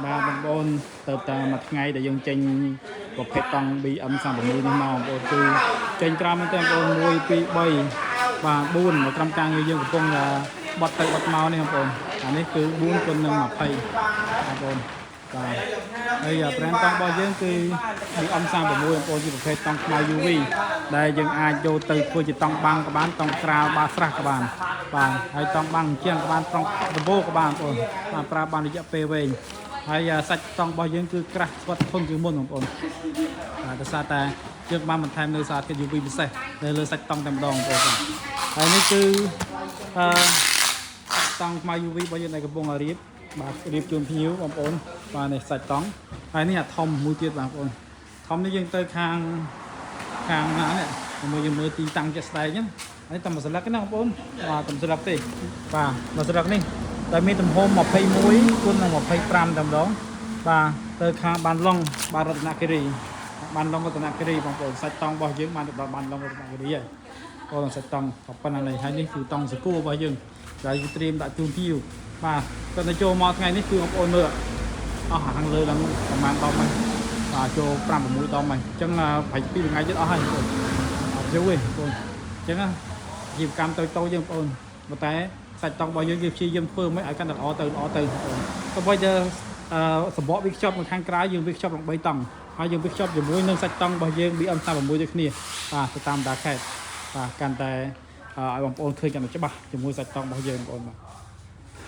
បាទបងប្អូនទៅតាមមួយថ្ងៃដែលយើងចេញប្រភេទតង់ BM36 នេះមកបងប្អូនគឺចេញច្រើនមែនទែនបងប្អូន1 2 3បាទ4នៅត្រឹមការងារយើងកំពុងបត់ទៅបត់មកនេះបងប្អូនអានេះគឺ4គុណនឹង20បងប្អូនបាទហើយbrand តង់របស់យើងគឺ BM36 បងប្អូនជាប្រភេទតង់ខ្មៅ UV ដែលយើងអាចយកទៅធ្វើជាតង់បាំងក៏បានតង់ក្រាលបាស្រះក៏បានបាទហើយតង់បាំងជាងក៏បានតង់ដំបូលក៏បានបងប្អូនបាទប្រើបានរយៈពេលវែងហើយសាច់តង់របស់យើងគឺក្រាស់ស្វិតធន់ជាងមុនបងប្អូនបាទដោយសារតែយើងបានបន្ថែមនៅសារធាតុ UV ពិសេសនៅលើសាច់តង់តែម្ដងបងប្អូនហើយនេះគឺតង់ខ្មៅ UV របស់យើងដែលកំពុងរៀបបាទរៀបជូនភ្ញៀវបងប្អូនបាទនេះសាច់តង់ហើយនេះអាធំមួយទៀតបងប្អូនធំនេះយើងទៅខាងណានេះមកយើងមើលទីតាំងជាក់ស្ដែងហ្នឹងហើយតែមួយស្លឹកណាបងប្អូនបាទតែមួយស្លឹកទេបាទមួយស្លឹកនេះតែមានទំហំ21គុណនឹង25តែម្ដងបាទទៅខាងបានឡុងបាទរតនគិរីបានឡុងរតនគិរីបងប្អូនសាច់តង់របស់យើងបានទៅដល់បានឡុងរតនគិរីហើយបងសាច់តង់ប៉ុណ្ណឹងហើយនេះគឺតង់សកួររបស់យើងដែលយើងត្រៀមដាក់ជូនភ្ញៀវបាទគាត់ទៅចូលមកថ្ងៃនេះគឺបងប្អូនមើលអស់ខាងលើឡើងប្រហែល10ហ្នឹងបាទចូល5 6ដុំហើយអញ្ចឹងប្រហែល2ថ្ងៃទៀតអស់ហើយបងប្អូនអត់យូរទេបងប្អូនអញ្ចឹងជីវកម្មតូចយើងបងប្អូនប៉ុន្តែសាច់តង់របស់យើងព្យាយាមធ្វើមិនឲ្យកាន់តែល្អទៅបងប្អូនទៅបើទៅសម្បកវាខ្ចប់នៅខាងក្រៅយើងវាខ្ចប់ឡើង3តង់ហើយយើងវាខ្ចប់ជាមួយនឹងសាច់តង់របស់យើង BM36 ដូចគ្នាបាទទៅតាមដាខេតបាទកាន់តែឲ្យបងប្អូនឃើញកាន់តែច្បាស់ជាមួយសាច់តង់របស់យើងបងប្អូនបាទ